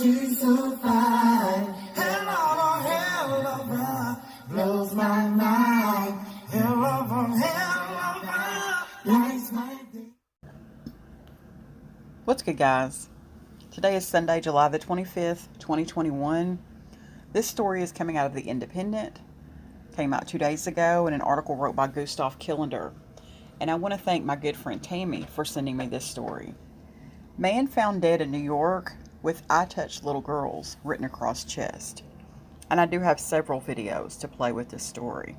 she's so fine. Hell of a blows my mind. Hell of a lights my day. What's good, guys? Today is Sunday, July the 25th, 2021. This story is coming out of The Independent. Came out 2 days ago in an article wrote by Gustav Killander. And I want to thank my good friend Tammy for sending me this story. Man found dead in New York with "I touch little girls" written across chest. And I do have several videos to play with this story.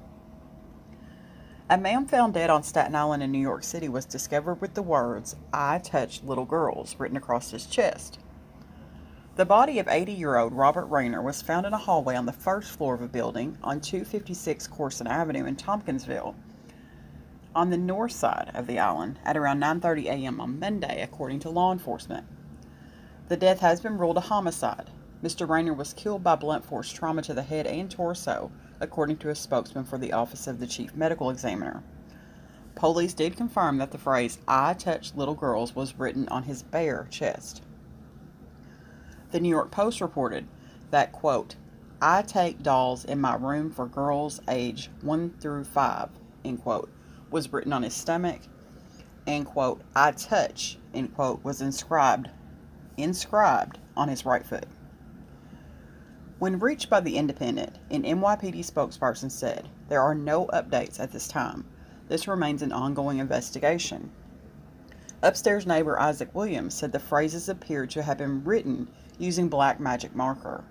A man found dead on Staten Island in New York City was discovered with the words "I touch little girls" written across his chest. The body of 80-year-old Robert Raynor was found in a hallway on the first floor of a building on 256 Corson Avenue in Tompkinsville, on the north side of the island, at around 9:30 a.m. on Monday, according to law enforcement. The death has been ruled a homicide. Mr. Raynor was killed by blunt force trauma to the head and torso, according to a spokesman for the Office of the Chief Medical Examiner. Police did confirm that the phrase "I touch little girls" was written on his bare chest. The New York Post reported that, quote, "I take dolls in my room for girls age 1 through 5, end quote, was written on his stomach, and, quote, "I touch," end quote, was inscribed on his right foot. When reached by The Independent, an NYPD spokesperson said, "There are no updates at this time. This remains an ongoing investigation." Upstairs neighbor Isaac Williams said the phrases appeared to have been written using black magic marker.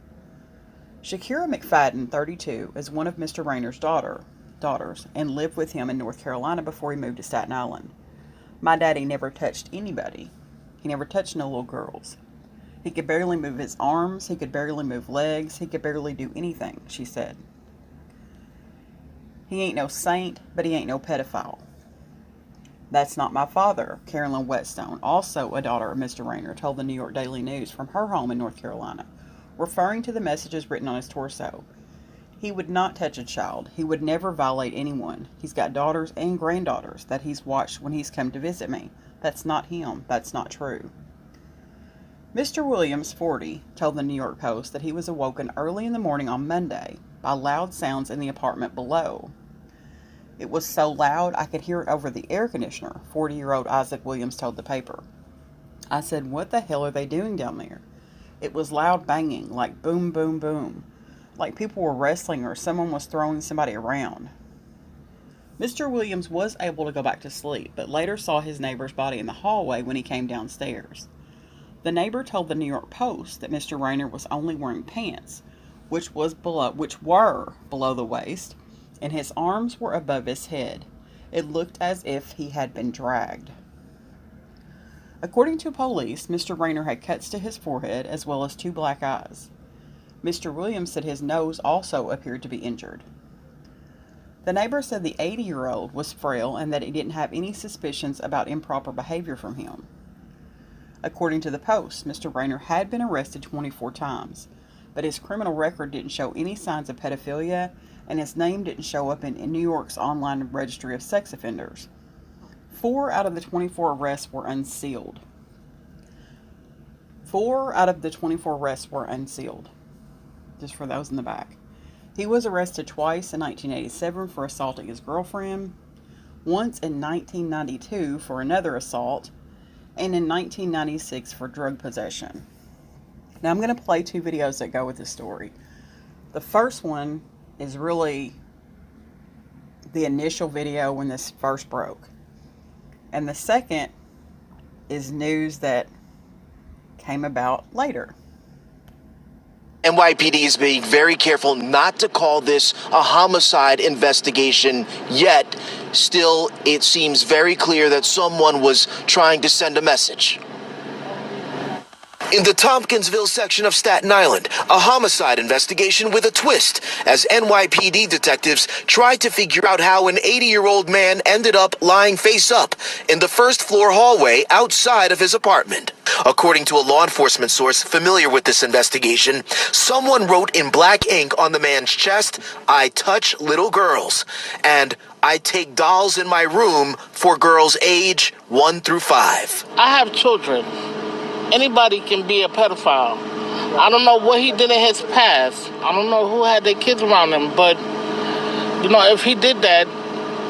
Shakira McFadden, 32, is one of Mr. Raynor's daughters and lived with him in North Carolina before he moved to Staten Island. "My daddy never touched anybody. He never touched no little girls. He could barely move his arms, he could barely move legs, he could barely do anything," she said. "He ain't no saint, but he ain't no pedophile." "That's not my father," Carolyn Whetstone, also a daughter of Mr. Raynor, told the New York Daily News from her home in North Carolina, referring to the messages written on his torso. "He would not touch a child. He would never violate anyone. He's got daughters and granddaughters that he's watched when he's come to visit me. That's not him. That's not true." Mr. Williams, 40, told the New York Post that he was awoken early in the morning on Monday by loud sounds in the apartment below. "It was so loud I could hear it over the air conditioner," 40-year-old Isaac Williams told the paper. "I said, what the hell are they doing down there? It was loud banging, like boom, boom, boom, like people were wrestling or someone was throwing somebody around." Mr. Williams was able to go back to sleep, but later saw his neighbor's body in the hallway when he came downstairs. The neighbor told the New York Post that Mr. Raynor was only wearing pants, which were below the waist, and his arms were above his head. It looked as if he had been dragged. According to police, Mr. Raynor had cuts to his forehead as well as 2 black eyes. Mr. Williams said his nose also appeared to be injured. The neighbor said the 80-year-old was frail and that he didn't have any suspicions about improper behavior from him. According to the Post, Mr. Raynor had been arrested 24 times, but his criminal record didn't show any signs of pedophilia, and his name didn't show up in New York's online registry of sex offenders. 4 out of the 24 arrests were unsealed. 4 out of the 24 arrests were unsealed. Just for those in the back. He was arrested twice in 1987 for assaulting his girlfriend, once in 1992 for another assault, and in 1996 for drug possession. Now I'm going to play 2 videos that go with this story. The first one is really the initial video when this first broke. And the second is news that came about later. NYPD is being very careful not to call this a homicide investigation yet. Still, it seems very clear that someone was trying to send a message. In the Tompkinsville section of Staten Island, a homicide investigation with a twist as NYPD detectives tried to figure out how an 80-year-old man ended up lying face up in the first-floor hallway outside of his apartment. According to a law enforcement source familiar with this investigation, someone wrote in black ink on the man's chest, "I touch little girls," and "I take dolls in my room for girls age 1 through 5. I have children. Anybody can be a pedophile. I don't know what he did in his past. I don't know who had their kids around him, but, you know, if he did that,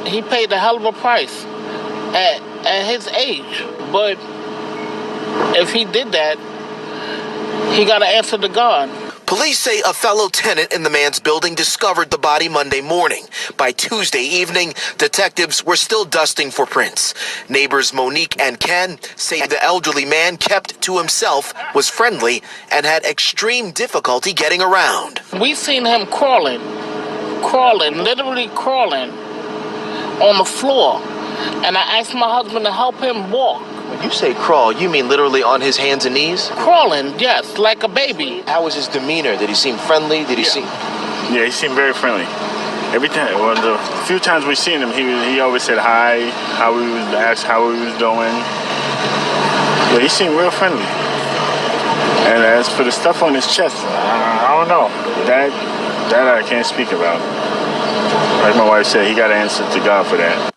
he paid a hell of a price at his age. But if he did that, he got to answer to God. Police say a fellow tenant in the man's building discovered the body Monday morning. By Tuesday evening, detectives were still dusting for prints. Neighbors Monique and Ken say the elderly man kept to himself, was friendly, and had extreme difficulty getting around. We seen him crawling, literally crawling on the floor. And I asked my husband to help him walk. When you say crawl, you mean literally on his hands and knees? Crawling, yes, like a baby. How was his demeanor? Did he seem friendly? Did he seem... Yeah, he seemed very friendly. Every time, well, the few times we seen him, he always said hi, asked how he was doing. Yeah, he seemed real friendly. And as for the stuff on his chest, I don't know. That I can't speak about. Like my wife said, he got to answer to God for that.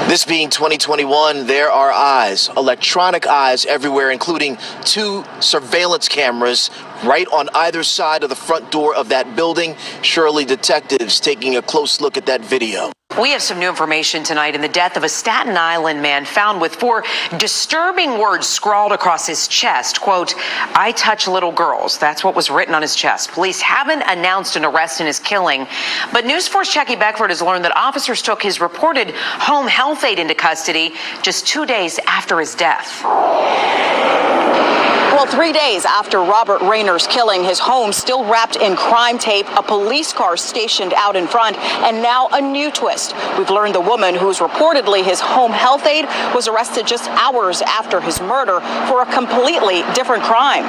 This being 2021, there are eyes, electronic eyes everywhere, including 2 surveillance cameras right on either side of the front door of that building. Surely detectives taking a close look at that video. We have some new information tonight in the death of a Staten Island man found with 4 disturbing words scrawled across his chest. Quote, "I touch little girls." That's what was written on his chest. Police haven't announced an arrest in his killing, but News 4's Jackie Beckford has learned that officers took his reported home health aide into custody just 2 days after his death. Well, 3 days after Robert Raynor's killing, his home still wrapped in crime tape, a police car stationed out in front, and now a new twist. We've learned the woman who's reportedly his home health aide was arrested just hours after his murder for a completely different crime.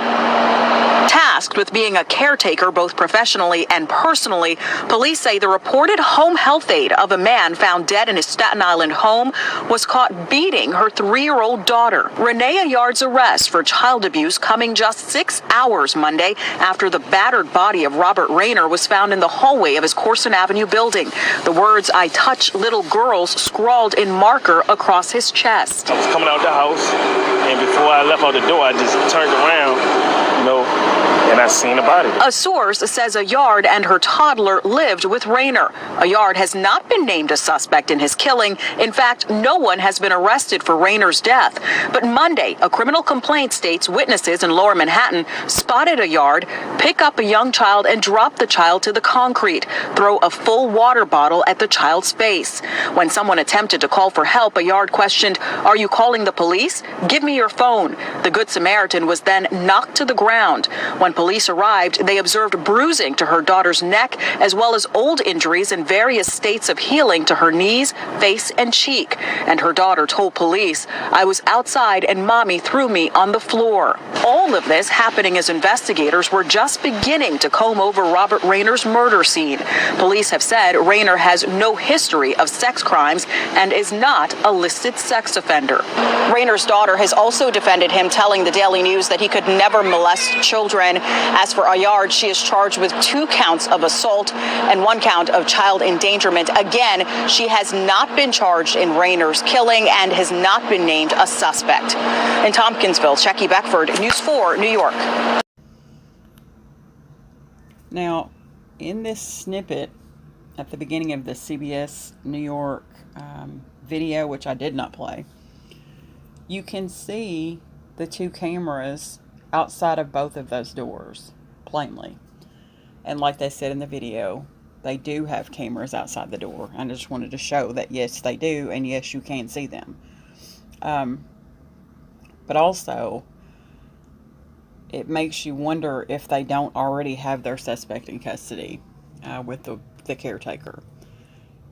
Tasked with being a caretaker both professionally and personally, police say the reported home health aide of a man found dead in his Staten Island home was caught beating her 3-year-old daughter. Rene Ayarde's arrest for child abuse coming just 6 hours Monday after the battered body of Robert Raynor was found in the hallway of his Corson Avenue building. The words "I touch little girls" scrawled in marker across his chest. I was coming out the house, and before I left out the door, I just turned around, and I seen the body. A source says Ayarde and her toddler lived with Raynor. Ayarde has not been named a suspect in his killing. In fact, no one has been arrested for Raynor's death. But Monday, a criminal complaint states witnesses in Lower Manhattan spotted Ayarde pick up a young child and drop the child to the concrete, throw a full water bottle at the child's face. When someone attempted to call for help, Ayarde questioned, "Are you calling the police? Give me your phone." The Good Samaritan was then knocked to the ground. When police arrived, they observed bruising to her daughter's neck, as well as old injuries in various states of healing to her knees, face, and cheek. And her daughter told police, "I was outside and mommy threw me on the floor." All of this happening as investigators were just beginning to comb over Robert Raynor's murder scene. Police have said Raynor has no history of sex crimes and is not a listed sex offender. Raynor's daughter has also defended him, telling the Daily News that he could never molest children. As for Ayarde, she is charged with 2 counts of assault and 1 count of child endangerment. Again, she has not been charged in Raynor's killing and has not been named a suspect. In Tompkinsville, Jackie Beckford, News 4, New York. Now, in this snippet at the beginning of the CBS New York video, which I did not play, you can see the 2 cameras outside of both of those doors plainly. And like they said in the video, they do have cameras outside the door. I just wanted to show that yes, they do, and yes, you can see them. But also, it makes you wonder if they don't already have their suspect in custody with the caretaker,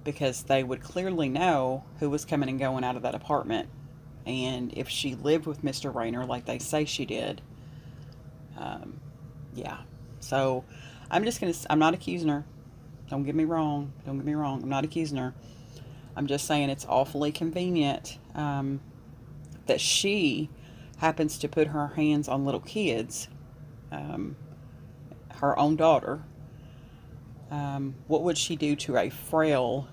because they would clearly know who was coming and going out of that apartment. And if she lived with Mr. Raynor like they say she did, yeah. So I'm not accusing her. Don't get me wrong. I'm not accusing her. I'm just saying it's awfully convenient that she happens to put her hands on little kids, her own daughter. What would she do to a frail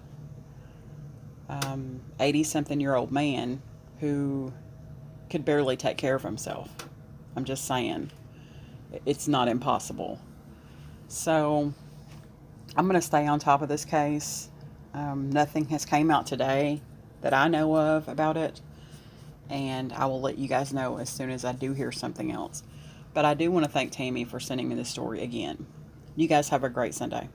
80-something-year-old man who could barely take care of himself. I'm just saying. It's not impossible. So I'm going to stay on top of this case. Nothing has came out today that I know of about it. And I will let you guys know as soon as I do hear something else. But I do want to thank Tammy for sending me this story again. You guys have a great Sunday.